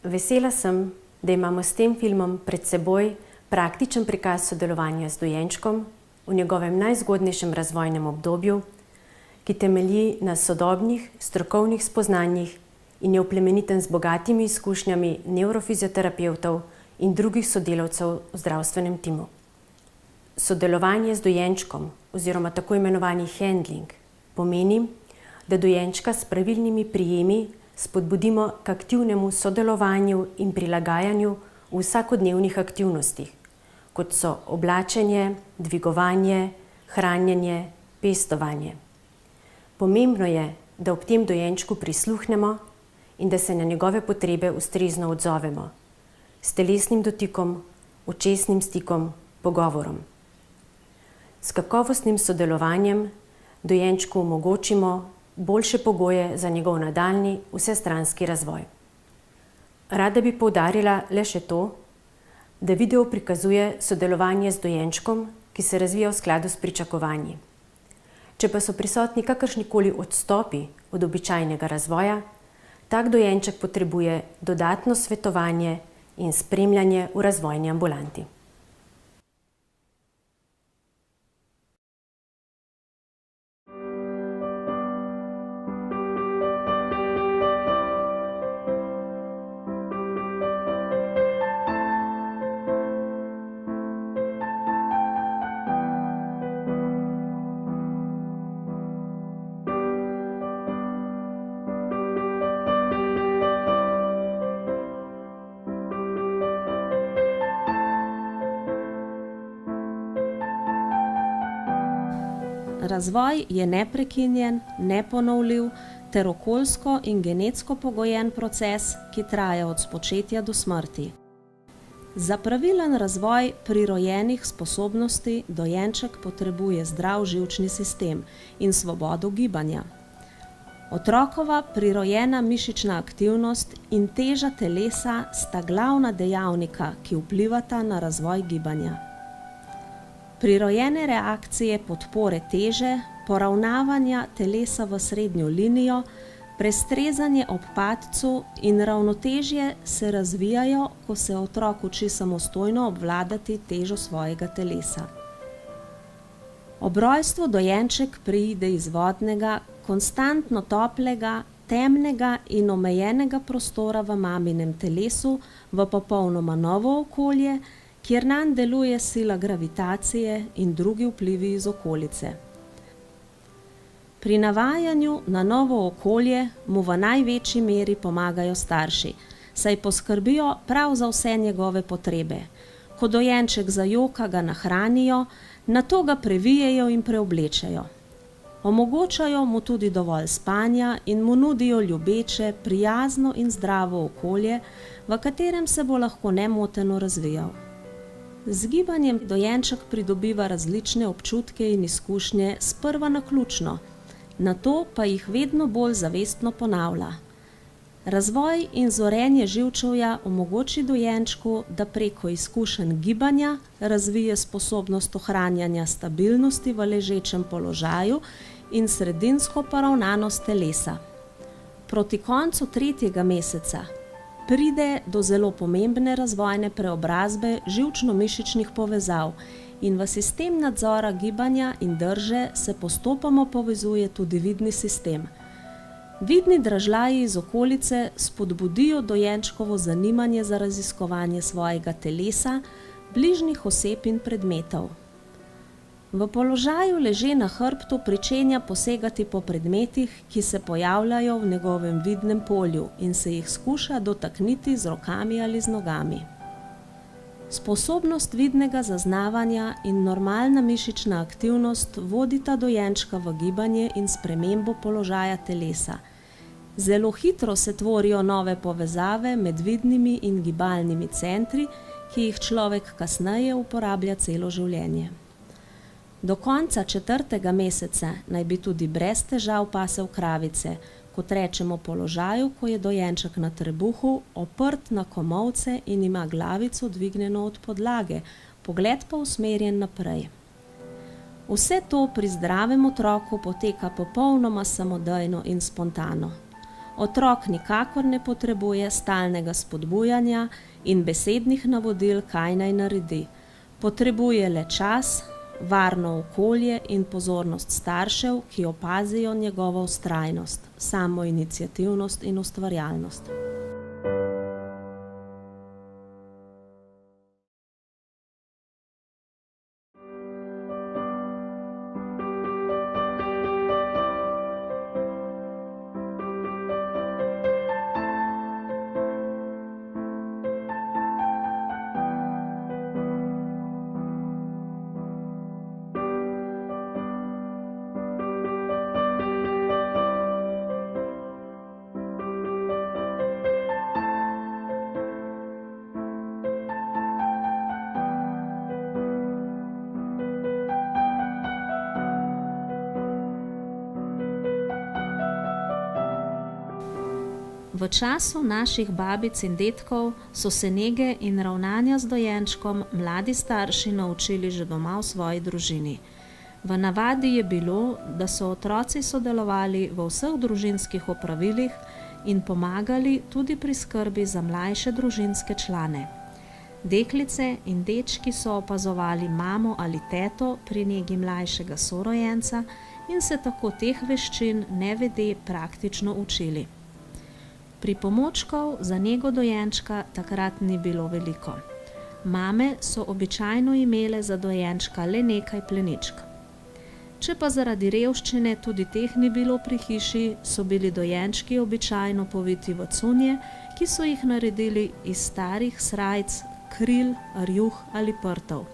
Vesela sem, da imamo s tem filmom pred seboj praktičen prikaz sodelovanja z dojenčkom v njegovem najzgodnejšem razvojnem obdobju, ki temelji na sodobnih, strokovnih spoznanjih in je oplemeniten z bogatimi izkušnjami nevrofizioterapevtov in drugih sodelavcev v zdravstvenem timu. Sodelovanje z dojenčkom oziroma tako imenovani handling pomeni, da dojenčka s pravilnimi prijemi spodbudimo k aktivnemu sodelovanju in prilagajanju v vsakodnevnih aktivnostih, kot so oblačenje, dvigovanje, hranjenje, pestovanje. Pomembno je, da ob tem dojenčku prisluhnemo in da se na njegove potrebe ustrezno odzovemo s telesnim dotikom, očesnim stikom, pogovorom. S kakovostnim sodelovanjem dojenčku omogočimo boljše pogoje za njegov nadaljnji vsestranski razvoj. Rada bi poudarila le še to, da video prikazuje sodelovanje z dojenčkom, ki se razvija v skladu s pričakovanji. Če pa so prisotni kakršnikoli odstopi od običajnega razvoja, tak dojenček potrebuje dodatno svetovanje in spremljanje v razvojni ambulanti. Razvoj je neprekinjen, neponovljiv ter okoljsko in genetsko pogojen proces, ki traja od spočetja do smrti. Za pravilen razvoj prirojenih sposobnosti dojenček potrebuje zdrav živčni sistem in svobodo gibanja. Otrokova prirojena mišična aktivnost in teža telesa sta glavna dejavnika, ki vplivata na razvoj gibanja. Prirojene reakcije podpore teže, poravnavanja telesa v srednjo linijo, prestrezanje ob padcu in ravnotežje se razvijajo, ko se otrok uči samostojno obvladati težo svojega telesa. Ob rojstvu dojenček preide iz vodnega, konstantno toplega, temnega in omejenega prostora v maminem telesu v popolnoma novo okolje, kjer nanj deluje sila gravitacije in drugi vplivi iz okolice. Pri navajanju na novo okolje mu v največji meri pomagajo starši, saj poskrbijo prav za vse njegove potrebe. Ko dojenček zajoka, ga nahranijo, nato ga previjejo in preoblečejo. Omogočajo mu tudi dovolj spanja in mu nudijo ljubeče, prijazno in zdravo okolje, v katerem se bo lahko nemoteno razvijal. Z gibanjem dojenček pridobiva različne občutke in izkušnje sprva naključno, nato pa jih vedno bolj zavestno ponavlja. Razvoj in zorenje živčevja omogoči dojenčku, da preko izkušenj gibanja razvije sposobnost ohranjanja stabilnosti v ležečem položaju in sredinsko poravnanost telesa. Proti koncu 3. meseca pride do zelo pomembne razvojne preobrazbe živčno-mišičnih povezav in v sistem nadzora gibanja in drže se postopoma povezuje tudi vidni sistem. Vidni dražljaji iz okolice spodbudijo dojenčkovo zanimanje za raziskovanje svojega telesa, bližnjih oseb in predmetov. V položaju leže na hrbtu pričenja posegati po predmetih, ki se pojavljajo v njegovem vidnem polju in se jih skuša dotakniti z rokami ali z nogami. Sposobnost vidnega zaznavanja in normalna mišična aktivnost vodita dojenčka v gibanje in spremembo položaja telesa. Zelo hitro se tvorijo nove povezave med vidnimi in gibalnimi centri, ki jih človek kasneje uporablja celo življenje. Do konca 4. meseca naj bi tudi brez težav pasel kravice, kot rečemo položaju, ko je dojenček na trebuhu, oprt na komolce in ima glavico dvignjeno od podlage, pogled pa usmerjen naprej. Vse to pri zdravem otroku poteka popolnoma samodejno in spontano. Otrok nikakor ne potrebuje stalnega spodbujanja in besednih navodil, kaj naj naredi. Potrebuje le čas, varno okolje in pozornost staršev, ki opazijo njegovo vztrajnost, samoiniciativnost in ustvarjalnost. V času naših babic in dedkov so se nege in ravnanja z dojenčkom mladi starši naučili že doma v svoji družini. V navadi je bilo, da so otroci sodelovali v vseh družinskih opravilih in pomagali tudi pri skrbi za mlajše družinske člane. Deklice in dečki so opazovali mamo ali teto pri negi mlajšega sorojenca in se tako teh veščin nevede praktično učili. Pripomočkov za nego dojenčka takrat ni bilo veliko. Mame so običajno imele za dojenčka le nekaj pleničk. Če pa zaradi revščine tudi teh ni bilo pri hiši, so bili dojenčki običajno poviti v cunje, ki so jih naredili iz starih srajc, kril, rjuh ali prtov.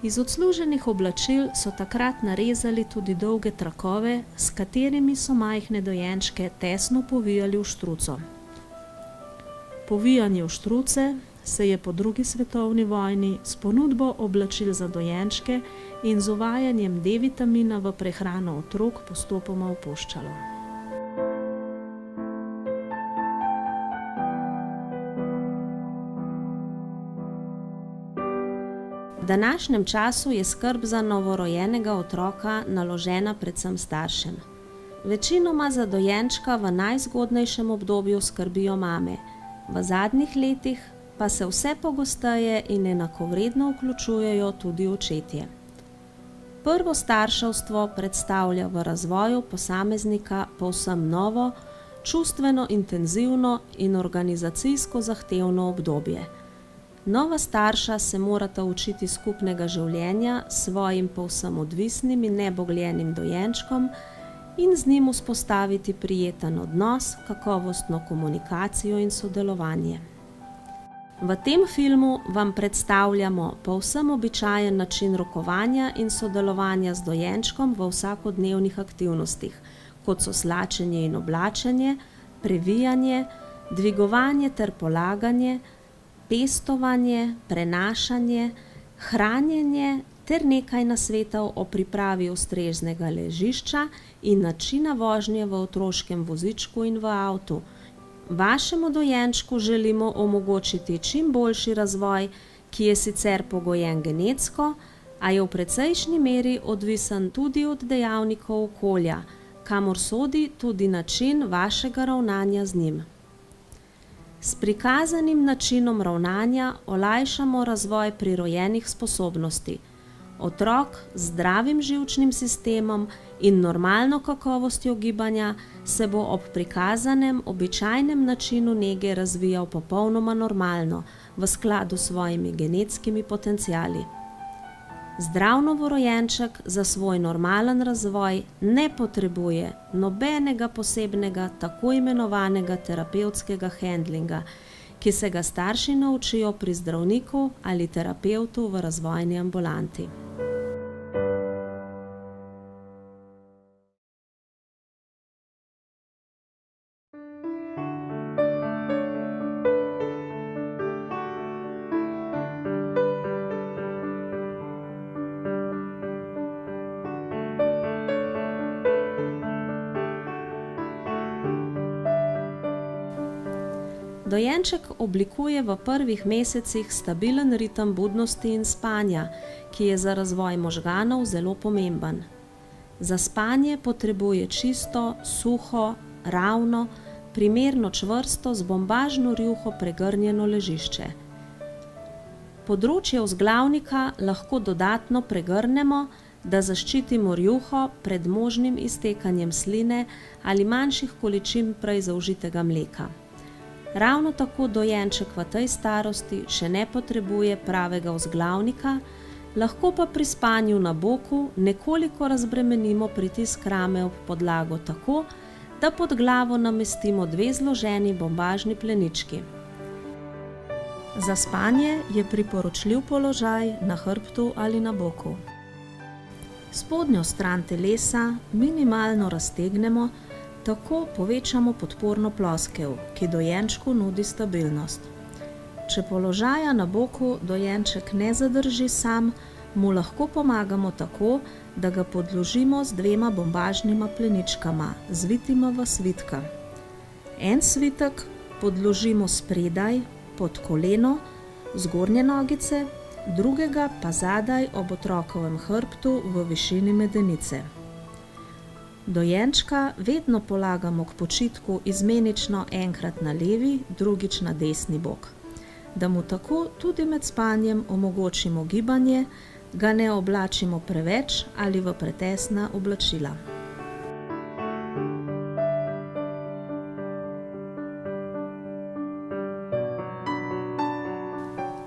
Iz odsluženih oblačil so takrat narezali tudi dolge trakove, s katerimi so majhne dojenčke tesno povijali v štruco. Povijanje v štruce se je po drugi svetovni vojni s ponudbo oblačil za dojenčke in z uvajanjem D-vitamina v prehrano otrok postopoma opuščalo. V današnjem času je skrb za novorojenega otroka naložena predvsem staršem. Večinoma za dojenčka v najzgodnejšem obdobju skrbijo mame, v zadnjih letih pa se vse pogosteje in enakovredno vključujejo tudi očetje. Prvo starševstvo predstavlja v razvoju posameznika povsem novo, čustveno intenzivno in organizacijsko zahtevno obdobje. Nova starša se morata učiti skupnega življenja s svojim povsem odvisnim in nebogljenim dojenčkom in z njim vzpostaviti prijeten odnos, kakovostno komunikacijo in sodelovanje. V tem filmu vam predstavljamo povsem običajen način rokovanja in sodelovanja z dojenčkom v vsakodnevnih aktivnostih, kot so slačenje in oblačenje, previjanje, dvigovanje ter polaganje, pestovanje, prenašanje, hranjenje ter nekaj nasvetov o pripravi ustreznega ležišča in načina vožnje v otroškem vozičku in v avtu. Vašemu dojenčku želimo omogočiti čim boljši razvoj, ki je sicer pogojen genetsko, a je v precejšnji meri odvisen tudi od dejavnikov okolja, kamor sodi tudi način vašega ravnanja z njim. S prikazanim načinom ravnanja olajšamo razvoj prirojenih sposobnosti. Otrok z zdravim živčnim sistemom in normalno kakovostjo gibanja se bo ob prikazanem običajnem načinu nege razvijal popolnoma normalno, v skladu s svojimi genetskimi potenciali. Zdrav novorojenček za svoj normalen razvoj ne potrebuje nobenega posebnega tako imenovanega terapevtskega handlinga, ki se ga starši naučijo pri zdravniku ali terapevtu v razvojni ambulanti. Dojenček oblikuje v prvih mesecih stabilen ritem budnosti in spanja, ki je za razvoj možganov zelo pomemben. Za spanje potrebuje čisto, suho, ravno, primerno čvrsto, z bombažno rjuho pregrnjeno ležišče. Področje vzglavnika lahko dodatno pregrnemo, da zaščitimo rjuho pred možnim iztekanjem sline ali manjših količin prej zaužitega mleka. Ravno tako dojenček v tej starosti še ne potrebuje pravega vzglavnika, lahko pa pri spanju na boku nekoliko razbremenimo pritisk rame ob podlago tako, da pod glavo namestimo 2 zloženi bombažni plenički. Za spanje je priporočljiv položaj na hrbtu ali na boku. Spodnjo stran telesa minimalno raztegnemo, tako povečamo podporno ploskev, ki dojenčku nudi stabilnost. Če položaja na boku dojenček ne zadrži sam, mu lahko pomagamo tako, da ga podložimo z 2 bombažnima pleničkama, zvitima v svitka. En svitek podložimo spredaj, pod koleno, zgornje nogice, drugega pa zadaj ob otrokovem hrbtu v višini medenice. Dojenčka vedno polagamo k počitku izmenično enkrat na levi, drugič na desni bok. Da mu tako tudi med spanjem omogočimo gibanje, ga ne oblačimo preveč ali v pretesna oblačila.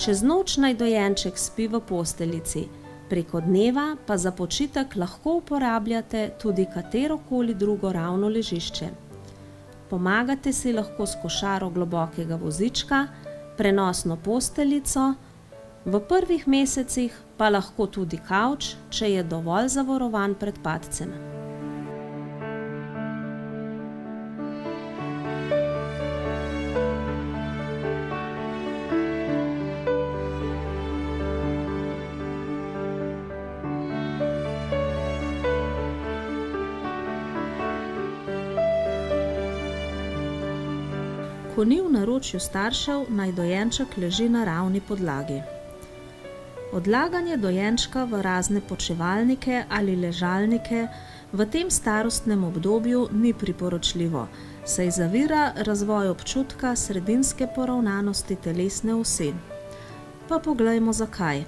Čez noč naj dojenček spi v posteljici, preko dneva pa za počitek lahko uporabljate tudi katerokoli drugo ravno ležišče. Pomagate si lahko s košaro globokega vozička, prenosno posteljico, v prvih mesecih pa lahko tudi kavč, če je dovolj zavarovan pred padcem. Ko ni v naročju staršev, naj dojenček leži na ravni podlagi. Odlaganje dojenčka v razne počevalnike ali ležalnike v tem starostnem obdobju ni priporočljivo, saj zavira razvoj občutka sredinske poravnanosti telesne osi. Pa poglejmo zakaj.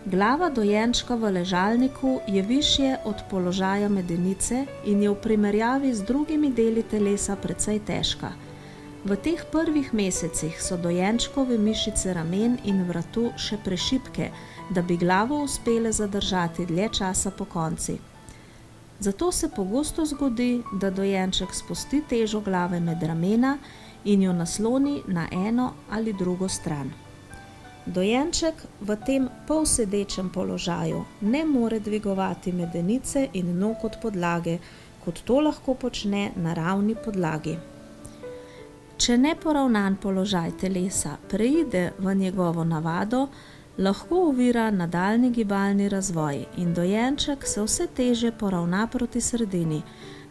Glava dojenčka v ležalniku je višje od položaja medenice in je v primerjavi z drugimi deli telesa precej težka. V teh prvih mesecih so dojenčkove mišice ramen in vratu še prešibke, da bi glavo uspele zadržati dlje časa pokonci. Zato se pogosto zgodi, da dojenček spusti težo glave med ramena in jo nasloni na eno ali drugo stran. Dojenček v tem polsedečem položaju ne more dvigovati medenice in nog od podlage, kot to lahko počne na ravni podlagi. Če neporavnan položaj telesa preide v njegovo navado, lahko ovira nadaljnji gibalni razvoj in dojenček se vse težje poravna proti sredini.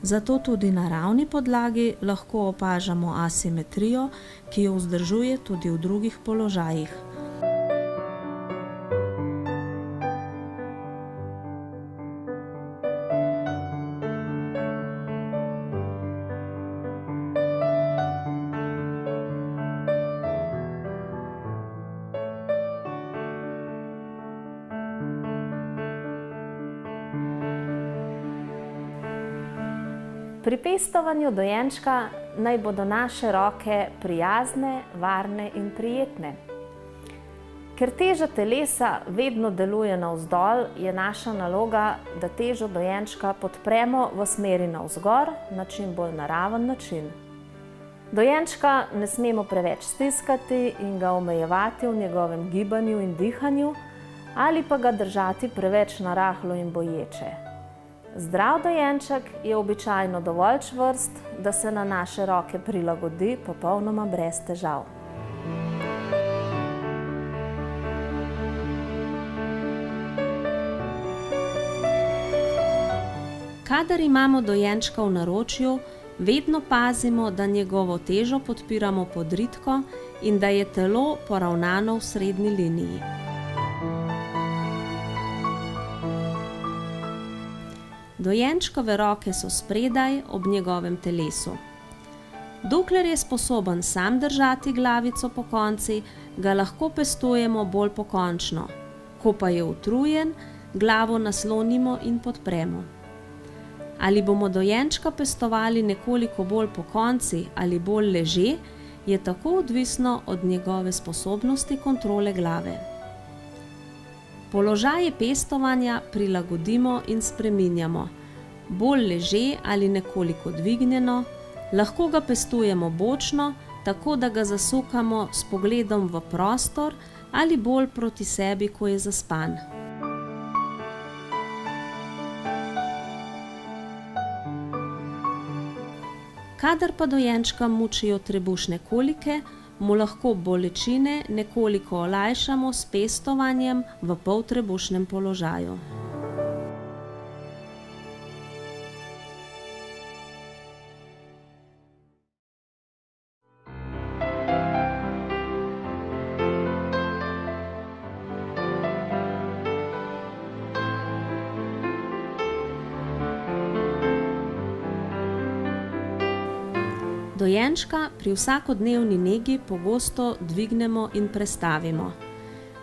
Zato tudi na ravni podlagi lahko opažamo asimetrijo, ki jo vzdržuje tudi v drugih položajih. Pri pestovanju dojenčka naj bodo naše roke prijazne, varne in prijetne. Ker teža telesa vedno deluje navzdol, je naša naloga, da težo dojenčka podpremo v smeri navzgor na čim bolj naraven način. Dojenčka ne smemo preveč stiskati in ga omejevati v njegovem gibanju in dihanju ali pa ga držati preveč narahlo in boječe. Zdrav dojenček je običajno dovolj čvrst, da se na naše roke prilagodi popolnoma brez težav. Kadar imamo dojenčka v naročju, vedno pazimo, da njegovo težo podpiramo pod ritko in da je telo poravnano v srednji liniji. Dojenčkove roke so spredaj ob njegovem telesu. Dokler je sposoben sam držati glavico pokonci, ga lahko pestujemo bolj pokončno. Ko pa je utrujen, glavo naslonimo in podpremo. Ali bomo dojenčka pestovali nekoliko bolj pokonci ali bolj leže, je tako odvisno od njegove sposobnosti kontrole glave. Položaje pestovanja prilagodimo in spreminjamo. Bolj leže ali nekoliko dvignjeno, lahko ga pestujemo bočno, tako da ga zasukamo s pogledom v prostor ali bolj proti sebi, ko je zaspan. Kadar pa dojenčka mučijo trebušne kolike, mu lahko bolečine nekoliko olajšamo s pestovanjem v poltrebušnem položaju. Dojenčka pri vsakodnevni negi pogosto dvignemo in prestavimo.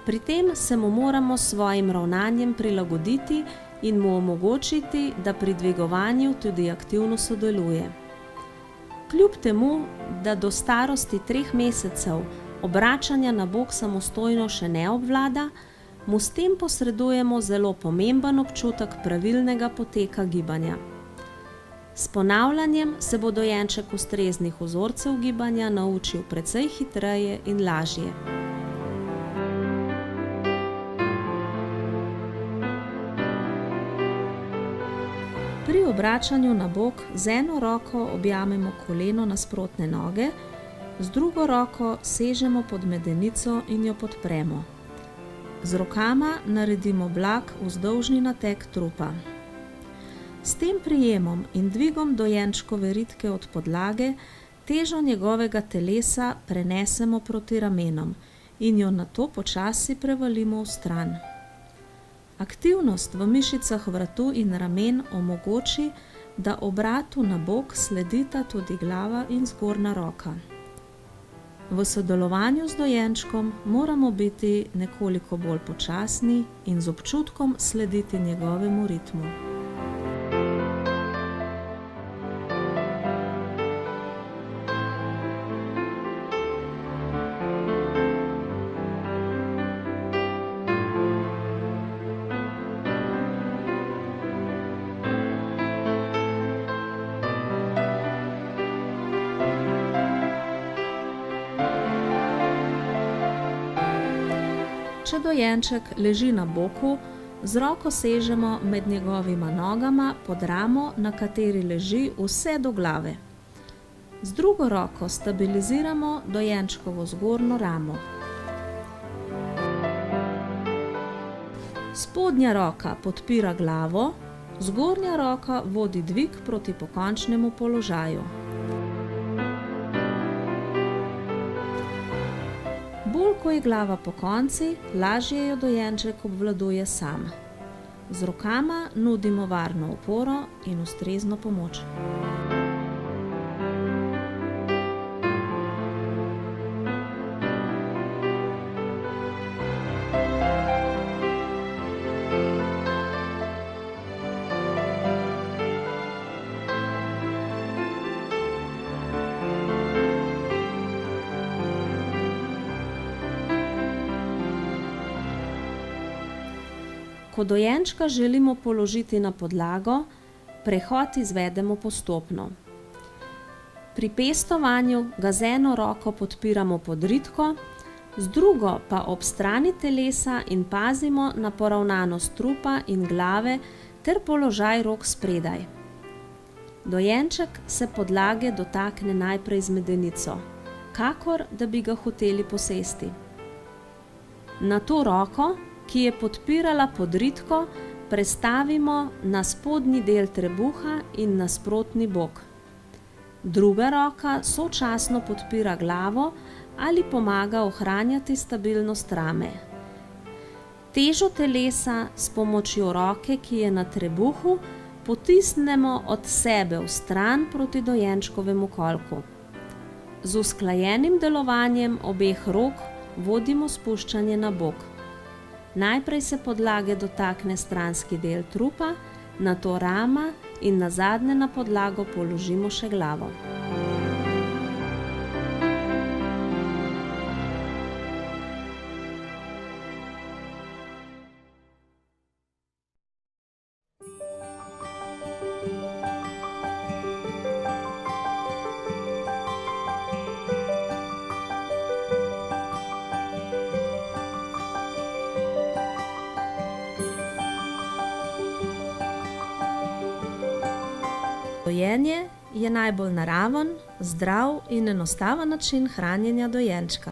Pri tem se mu moramo s svojim ravnanjem prilagoditi in mu omogočiti, da pri dvigovanju tudi aktivno sodeluje. Kljub temu, da do starosti 3 mesecev obračanja na bok samostojno še ne obvlada, mu s tem posredujemo zelo pomemben občutek pravilnega poteka gibanja. S ponavljanjem se bo dojenček ustreznih vzorcev gibanja naučil precej hitreje in lažje. Pri obračanju na bok z eno roko objamemo koleno nasprotne noge, z drugo roko sežemo pod medenico in jo podpremo. Z rokama naredimo blag vzdolžni nateg trupa. S tem prijemom in dvigom dojenčkove ritke od podlage težo njegovega telesa prenesemo proti ramenom in jo nato počasi prevalimo v stran. Aktivnost v mišicah vratu in ramen omogoči, da obratu na bok sledita tudi glava in zgornja roka. V sodelovanju z dojenčkom moramo biti nekoliko bolj počasni in z občutkom slediti njegovemu ritmu. Če dojenček leži na boku, z roko sežemo med njegovima nogama pod ramo, na kateri leži vse do glave. Z drugo roko stabiliziramo dojenčkovo zgornjo ramo. Spodnja roka podpira glavo, zgornja roka vodi dvig proti pokončnemu položaju. Bolj ko je glava pokonci, lažje jo dojenček obvladuje sam. Z rokama nudimo varno oporo in ustrezno pomoč. Ko dojenčka želimo položiti na podlago, prehod izvedemo postopno. Pri pestovanju ga z eno roko podpiramo pod ritko, z drugo pa ob strani telesa in pazimo na poravnanost trupa in glave ter položaj rok spredaj. Dojenček se podlage dotakne najprej z medenico, kakor da bi ga hoteli posesti. Na to roko, ki je podpirala podritko, prestavimo na spodnji del trebuha in nasprotni bok. Druga roka sočasno podpira glavo ali pomaga ohranjati stabilnost rame. Težo telesa s pomočjo roke, ki je na trebuhu, potisnemo od sebe v stran proti dojenčkovemu kolku. Z usklajenim delovanjem obeh rok vodimo spuščanje na bok. Najprej se podlage dotakne stranski del trupa, nato rama in nazadnje na podlago položimo še glavo. Dojenje je najbolj naraven, zdrav in enostaven način hranjenja dojenčka.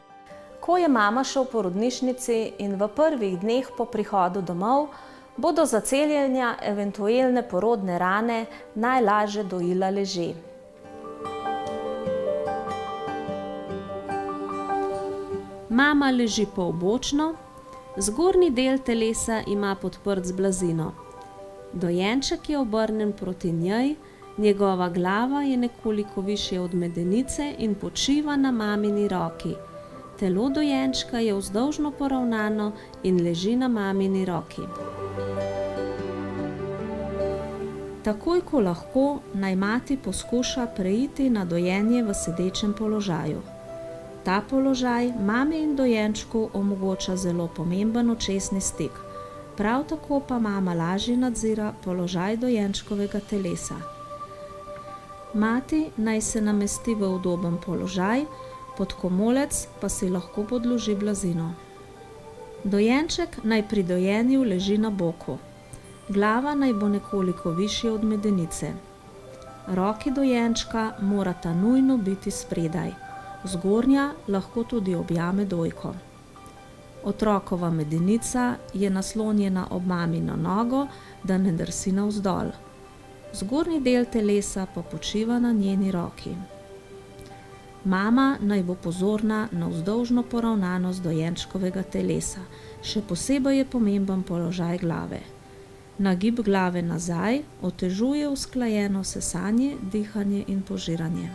Ko je mama še v porodnišnici in v prvih dneh po prihodu domov, bo do zaceljenja eventualne porodne rane najlažje dojila leže. Mama leži pobočno, zgornji del telesa ima podprt z blazino. Dojenček je obrnjen proti njej, njegova glava je nekoliko višje od medenice in počiva na mamini roki. Telo dojenčka je vzdolžno poravnano in leži na mamini roki. Takoj, ko lahko, naj mati poskuša preiti na dojenje v sedečem položaju. Ta položaj mami in dojenčku omogoča zelo pomemben očesni stik. Prav tako pa mama lažje nadzira položaj dojenčkovega telesa. Mati naj se namesti v udoben položaj, pod komolec pa si lahko podloži blazino. Dojenček naj pri dojenju leži na boku. Glava naj bo nekoliko višje od medenice. Roki dojenčka morata nujno biti spredaj. Zgornja lahko tudi objame dojko. Otrokova medenica je naslonjena ob mamino nogo, da ne drsi navzdol. Zgornji del telesa pa počiva na njeni roki. Mama naj bo pozorna na vzdolžno poravnanost dojenčkovega telesa. Še posebej je pomemben položaj glave. Nagib glave nazaj otežuje usklajeno sesanje, dihanje in požiranje.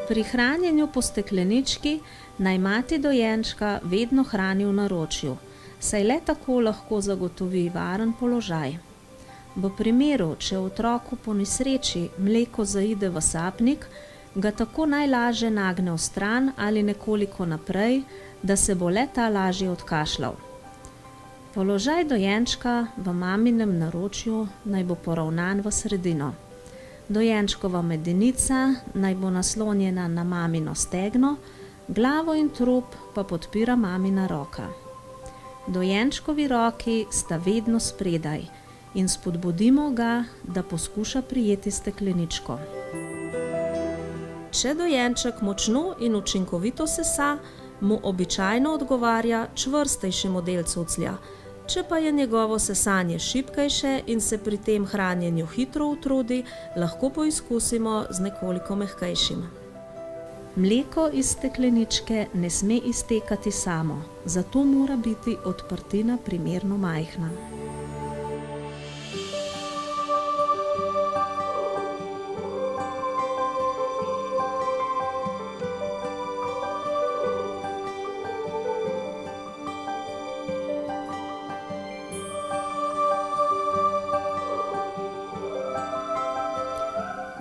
Pri hranjenju po steklenički naj mati dojenčka vedno hrani v naročju, saj le tako lahko zagotovi varen položaj. V primeru, če otroku po nesreči mleko zaide v sapnik, ga tako najlažje nagne v stran ali nekoliko naprej, da se bo le ta lažje odkašljal. Položaj dojenčka v maminem naročju naj bo poravnan v sredino. Dojenčkova medenica naj bo naslonjena na mamino stegno, glavo in trup pa podpira mamina roka. Dojenčkovi roki sta vedno spredaj in spodbudimo ga, da poskuša prijeti stekleničko. Če dojenček močno in učinkovito sesa, mu običajno odgovarja čvrstejši model cuclja. Če pa je njegovo sesanje šibkejše in se pri tem hranjenju hitro utrudi, lahko poizkusimo z nekoliko mehkejšim. Mleko iz stekleničke ne sme iztekati samo, zato mora biti odprtina primerno majhna.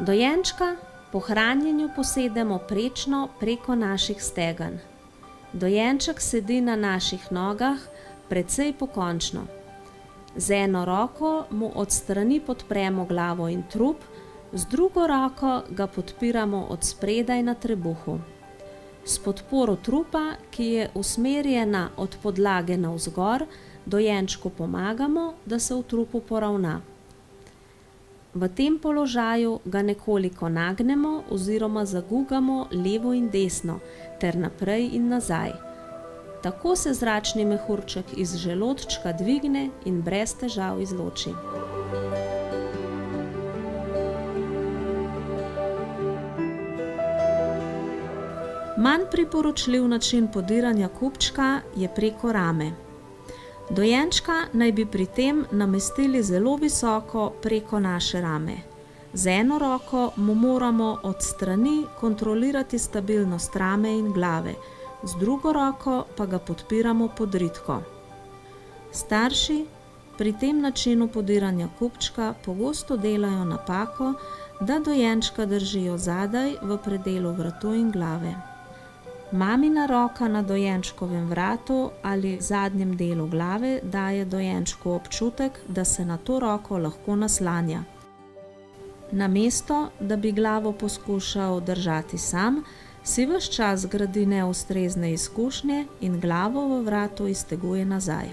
Dojenčka po hranjenju posedemo prečno preko naših stegenj. Dojenček sedi na naših nogah precej pokončno. Z eno roko mu od strani podpremo glavo in trup, z drugo roko ga podpiramo od spredaj na trebuhu. S podporo trupa, ki je usmerjena od podlage navzgor, dojenčku pomagamo, da se v trupu poravna. V tem položaju ga nekoliko nagnemo oziroma zagugamo levo in desno ter naprej in nazaj. Tako se zračni mehurček iz želodčka dvigne in brez težav izloči. Manj priporočljiv način podiranja kupčka je preko rame. Dojenčka naj bi pri tem namestili zelo visoko preko naše rame. Z eno roko mu moramo od strani kontrolirati stabilnost rame in glave, z drugo roko pa ga podpiramo pod ritko. Starši pri tem načinu podiranja kupčka pogosto delajo napako, da dojenčka držijo zadaj v predelu vratu in glave. Mamina roka na dojenčkovem vratu ali zadnjem delu glave daje dojenčku občutek, da se na to roko lahko naslanja. Namesto, da bi glavo poskušal držati sam, si ves čas gradi neustrezne izkušnje in glavo v vratu izteguje nazaj.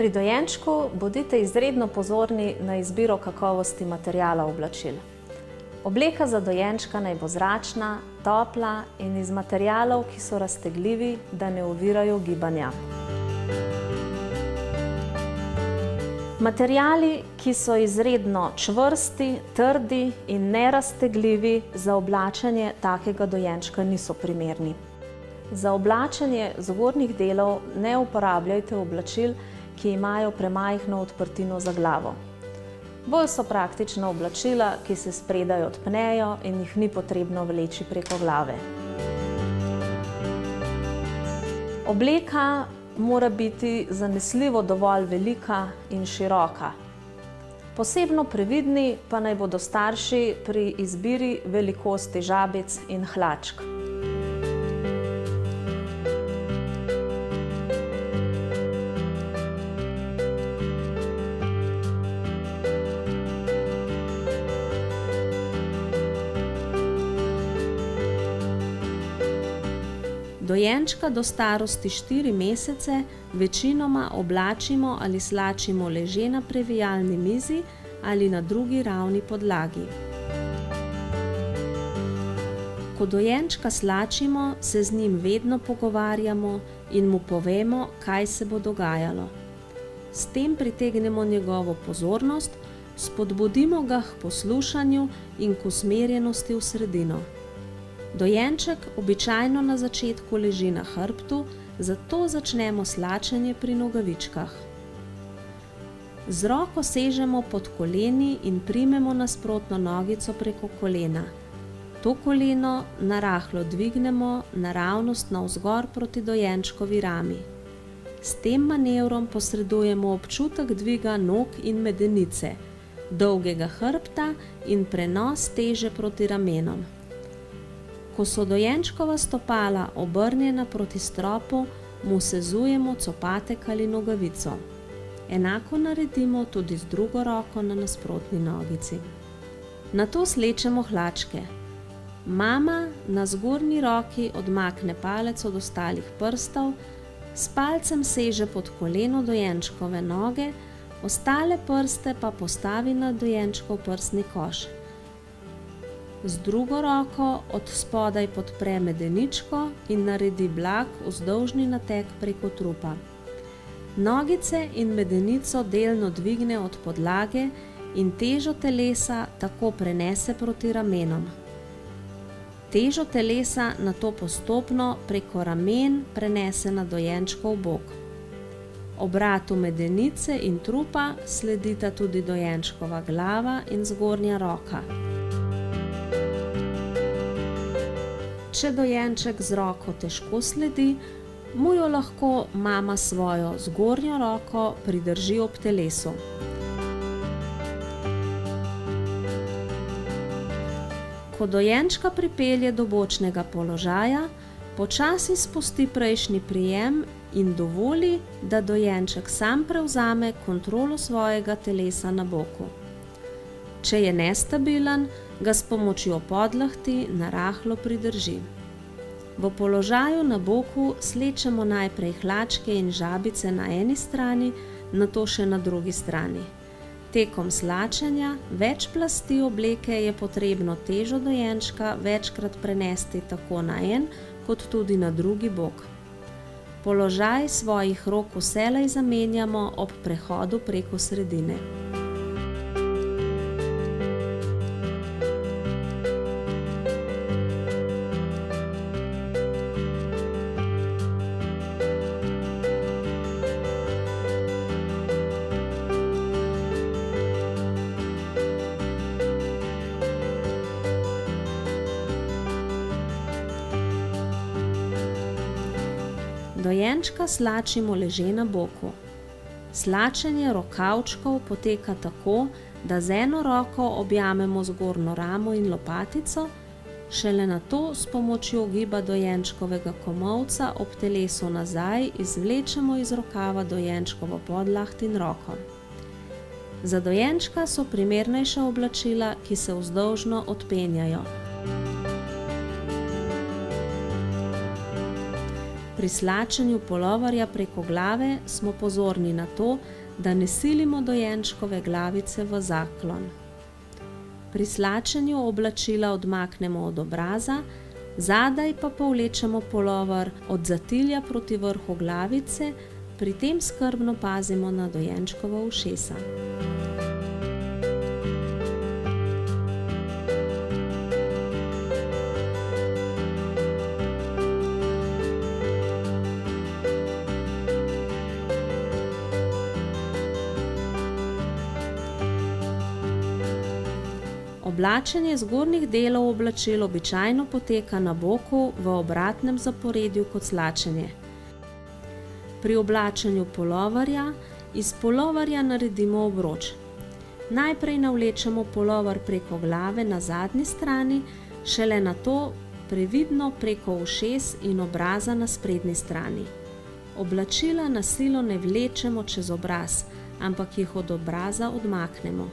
Pri dojenčku bodite izredno pozorni na izbiro kakovosti materiala oblačil. Obleka za dojenčka naj bo zračna, topla in iz materialov, ki so raztegljivi, da ne ovirajo gibanja. Materiali, ki so izredno čvrsti, trdi in neraztegljivi, za oblačenje takega dojenčka niso primerni. Za oblačenje zgornjih delov ne uporabljajte oblačil, ki imajo premajhno odprtino za glavo. Bolj so praktična oblačila, ki se spredaj odpnejo in jih ni potrebno vleči preko glave. Obleka mora biti zanesljivo dovolj velika in široka. Posebno previdni pa naj bodo starši pri izbiri velikosti žabic in hlačk. Dojenčka do starosti 4 mesece večinoma oblačimo ali slačimo leže na previjalni mizi ali na drugi ravni podlagi. Ko dojenčka slačimo, se z njim vedno pogovarjamo in mu povemo, kaj se bo dogajalo. S tem pritegnemo njegovo pozornost, spodbudimo ga k poslušanju in k usmerjenosti v sredino. Dojenček običajno na začetku leži na hrbtu, zato začnemo slačenje pri nogavičkah. Z roko sežemo pod koleni in primemo nasprotno nogico preko kolena. To koleno narahlo dvignemo naravnost navzgor proti dojenčkovi rami. S tem manevrom posredujemo občutek dviga nog in medenice, dolgega hrbta in prenos teže proti ramenom. Ko so dojenčkova stopala obrnjena proti stropu, mu sezujemo copatek ali nogavico. Enako naredimo tudi z drugo roko na nasprotni nogici. Nato slečemo hlačke. Mama na zgornji roki odmakne palec od ostalih prstov, s palcem seže pod koleno dojenčkove noge, ostale prste pa postavi na dojenčkov prsni koš. Z drugo roko od spodaj podpre medeničko in naredi blag vzdolžni nateg preko trupa. Nogice in medenico delno dvigne od podlage in težo telesa tako prenese proti ramenom. Težo telesa nato postopno preko ramen prenese na dojenčkov bok. Obratu medenice in trupa sledita tudi dojenčkova glava in zgornja roka. Če dojenček z roko težko sledi, mu jo lahko mama svojo zgornjo roko pridrži ob telesu. Ko dojenčka pripelje do bočnega položaja, počasi spusti prejšnji prijem in dovoli, da dojenček sam prevzame kontrolo svojega telesa na boku. Če je nestabilen, ga s pomočjo podlahti narahlo pridrži. V položaju na boku slečemo najprej hlačke in žabice na eni strani, nato še na drugi strani. Tekom slačenja več plasti obleke je potrebno težo dojenčka večkrat prenesti tako na en, kot tudi na drugi bok. Položaj svojih rok vselej zamenjamo ob prehodu preko sredine. Dojenčka slačimo leže na boku. Slačenje rokavčkov poteka tako, da z eno roko objamemo zgornjo ramo in lopatico, šele nato s pomočjo giba dojenčkovega komolca ob telesu nazaj izvlečemo iz rokava dojenčkovo podlaht in roko. Za dojenčka so primernejša oblačila, ki se vzdolžno odpenjajo. Pri slačenju puloverja preko glave smo pozorni na to, da ne silimo dojenčkove glavice v zaklon. Pri slačenju oblačila odmaknemo od obraza, zadaj pa povlečemo pulover od zatilja proti vrhu glavice, pri tem skrbno pazimo na dojenčkova ušesa. Oblačenje zgornjih delov oblačil običajno poteka na boku v obratnem zaporedju kot slačenje. Pri oblačenju puloverja iz puloverja naredimo obroč. Najprej navlečemo pulover preko glave na zadnji strani, šele nato previdno preko ušes in obraza na sprednji strani. Oblačila na silo ne vlečemo čez obraz, ampak jih od obraza odmaknemo.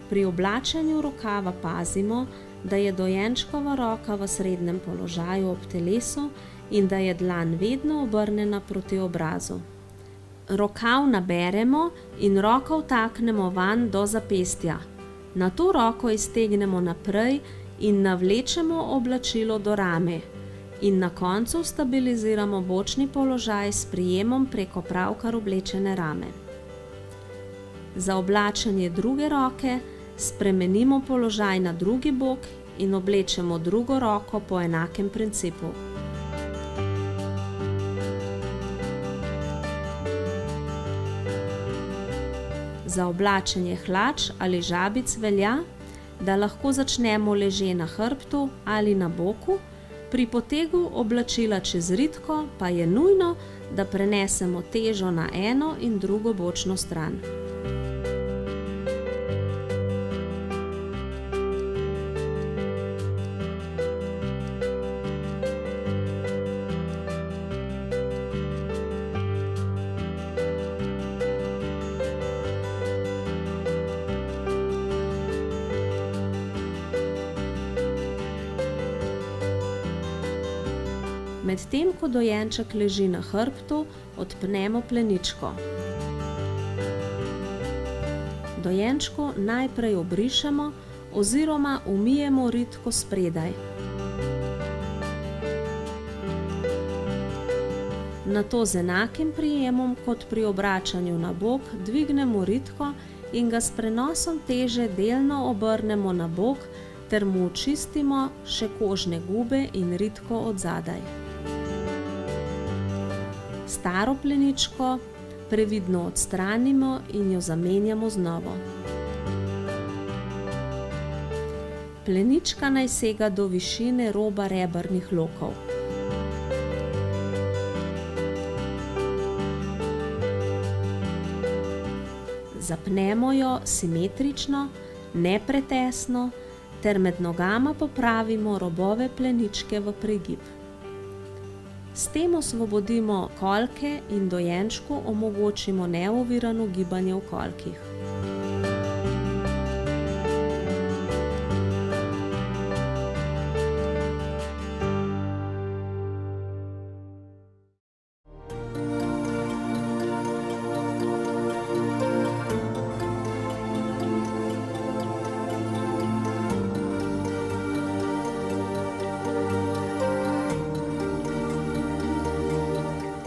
Pri oblačenju rokava pazimo, da je dojenčkova roka v srednjem položaju ob telesu in da je dlan vedno obrnjena proti obrazu. Rokav naberemo in roko vtaknemo vanj do zapestja. Nato roko iztegnemo naprej in navlečemo oblačilo do rame. In na koncu stabiliziramo bočni položaj s prijemom preko pravkar oblečene rame. Za oblačenje druge roke spremenimo položaj na drugi bok in oblečemo drugo roko po enakem principu. Za oblačenje hlač ali žabic velja, da lahko začnemo leže na hrbtu ali na boku, pri potegu oblačila čez ritko pa je nujno, da prenesemo težo na eno in drugo bočno stran. Medtem ko dojenček leži na hrbtu, odpnemo pleničko. Dojenčku najprej obrišemo oziroma umijemo ritko spredaj. Nato z enakim prijemom kot pri obračanju na bok dvignemo ritko in ga s prenosom teže delno obrnemo na bok ter mu očistimo še kožne gube in ritko od zadaj. Staro pleničko previdno odstranimo in jo zamenjamo z novo. Plenička naj sega do višine roba rebrnih lokov. Zapnemo jo simetrično, ne pretesno, ter med nogama popravimo robove pleničke v pregib. S tem osvobodimo kolke in dojenčku omogočimo neovirano gibanje v kolkih.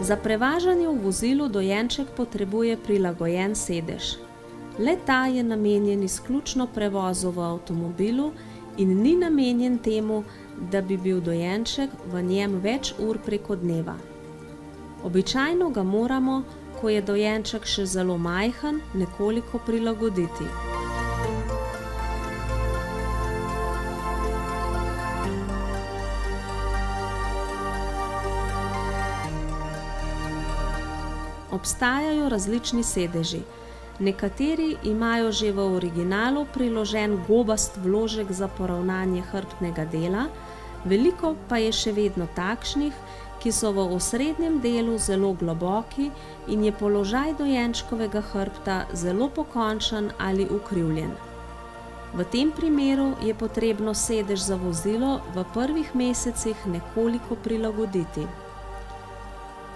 Za prevažanje v vozilu dojenček potrebuje prilagojen sedež. Le-ta je namenjen izključno prevozu v avtomobilu in ni namenjen temu, da bi bil dojenček v njem več ur preko dneva. Običajno ga moramo, ko je dojenček še zelo majhen, nekoliko prilagoditi. Obstajajo različni sedeži. Nekateri imajo že v originalu priložen gobast vložek za poravnanje hrbtnega dela, veliko pa je še vedno takšnih, ki so v osrednjem delu zelo globoki in je položaj dojenčkovega hrbta zelo pokončen ali ukrivljen. V tem primeru je potrebno sedež za vozilo v prvih mesecih nekoliko prilagoditi.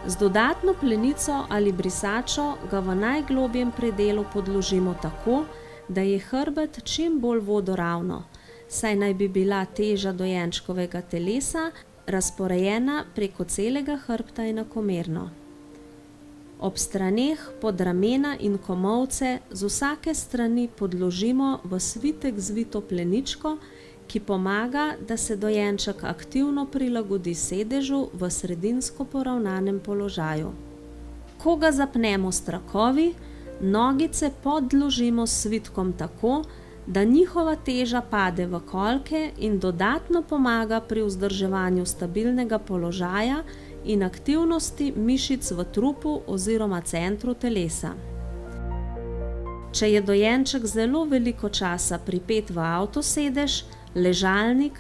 Z dodatno plenico ali brisačo ga v najglobjem predelu podložimo tako, da je hrbet čim bolj vodoravno, saj naj bi bila teža dojenčkovega telesa razporejena preko celega hrbta enakomerno. Ob straneh, pod ramena in komolce z vsake strani podložimo v svitek zvito pleničko, ki pomaga, da se dojenček aktivno prilagodi sedežu v sredinsko poravnanem položaju. Ko ga zapnemo s trakovi, nogice podložimo s svitkom tako, da njihova teža pade v kolke in dodatno pomaga pri vzdrževanju stabilnega položaja in aktivnosti mišic v trupu oziroma centru telesa. Če je dojenček zelo veliko časa pripet v avtosedež, ležalnik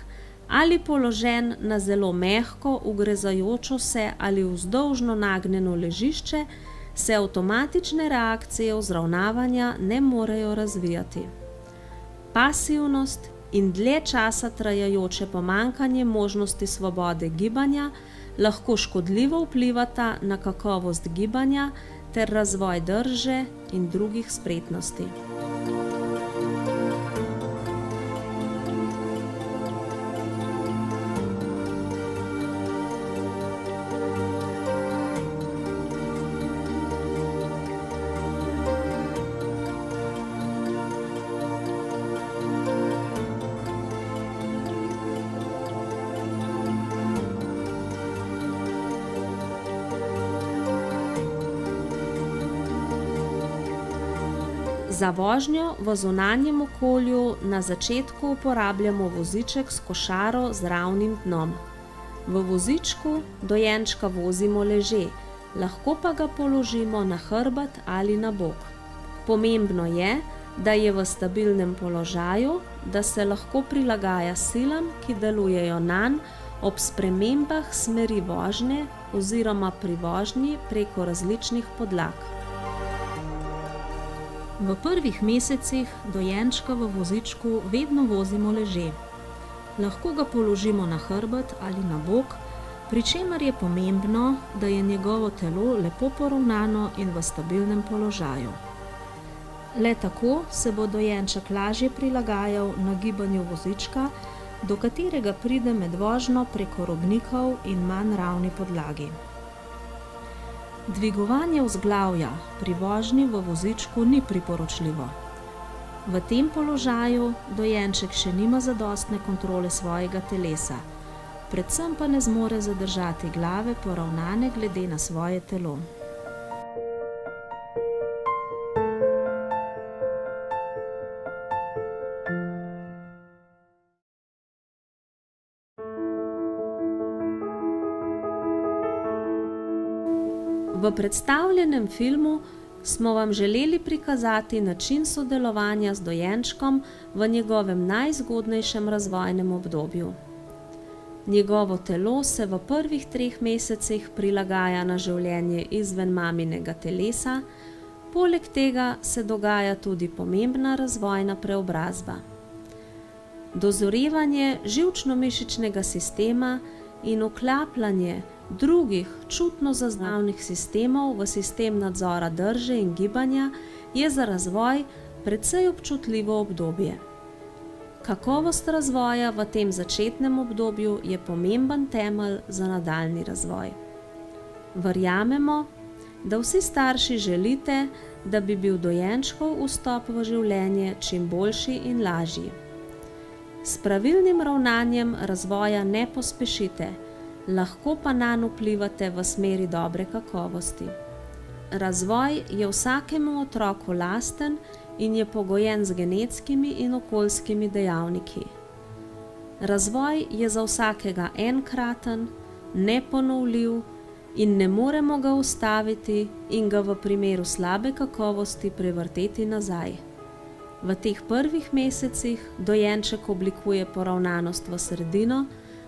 ali položen na zelo mehko, ugrezajočo se ali vzdolžno nagnjeno ležišče, se avtomatične reakcije vzravnavanja ne morejo razvijati. Pasivnost in dlje časa trajajoče pomanjkanje možnosti svobode gibanja lahko škodljivo vplivata na kakovost gibanja ter razvoj drže in drugih spretnosti. Za vožnjo v zunanjem okolju na začetku uporabljamo voziček s košaro z ravnim dnom. V vozičku dojenčka vozimo leže, lahko pa ga položimo na hrbet ali na bok. Pomembno je, da je v stabilnem položaju, da se lahko prilagaja silam, ki delujejo nanj ob spremembah smeri vožnje oziroma pri vožnji preko različnih podlag. V prvih mesecih dojenčka v vozičku vedno vozimo leže. Lahko ga položimo na hrbet ali na bok, pri čemer je pomembno, da je njegovo telo lepo poravnano in v stabilnem položaju. Le tako se bo dojenček lažje prilagajal nagibanju vozička, do katerega pride med vožnjo preko robnikov in manj ravni podlagi. Dvigovanje vzglavja pri vožnji v vozičku ni priporočljivo. V tem položaju dojenček še nima zadostne kontrole svojega telesa, predvsem pa ne zmore zadržati glave poravnane glede na svoje telo. V predstavljenem filmu smo vam želeli prikazati način sodelovanja z dojenčkom v njegovem najzgodnejšem razvojnem obdobju. Njegovo telo se v prvih 3 mesecih prilagaja na življenje izven maminega telesa, poleg tega se dogaja tudi pomembna razvojna preobrazba. Dozorevanje živčno-mišičnega sistema in vklapljanje drugih čutno zaznavnih sistemov v sistem nadzora drže in gibanja je za razvoj precej občutljivo obdobje. Kakovost razvoja v tem začetnem obdobju je pomemben temelj za nadaljnji razvoj. Verjamemo, da vsi starši želite, da bi bil dojenčkov vstop v življenje čim boljši in lažji. S pravilnim ravnanjem razvoja ne pospešite, lahko pa nanj vplivate v smeri dobre kakovosti. Razvoj je vsakemu otroku lasten in je pogojen z genetskimi in okoljskimi dejavniki. Razvoj je za vsakega enkraten, neponovljiv in ne moremo ga ustaviti in ga v primeru slabe kakovosti prevrteti nazaj. V teh prvih mesecih dojenček oblikuje poravnanost v sredino,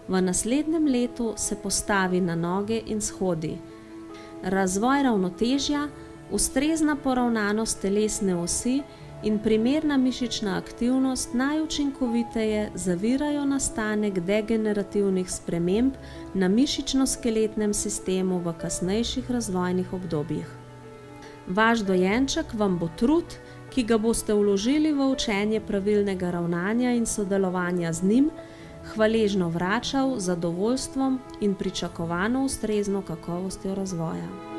v naslednjem letu se postavi na noge in shodi. Razvoj ravnotežja, ustrezna poravnanost telesne osi in primerna mišična aktivnost najučinkoviteje zavirajo nastanek degenerativnih sprememb na mišično-skeletnem sistemu v kasnejših razvojnih obdobjih. Vaš dojenček vam bo trud, ki ga boste vložili v učenje pravilnega ravnanja in sodelovanja z njim, hvaležno vračal z zadovoljstvom in pričakovano ustrezno kakovostjo razvoja.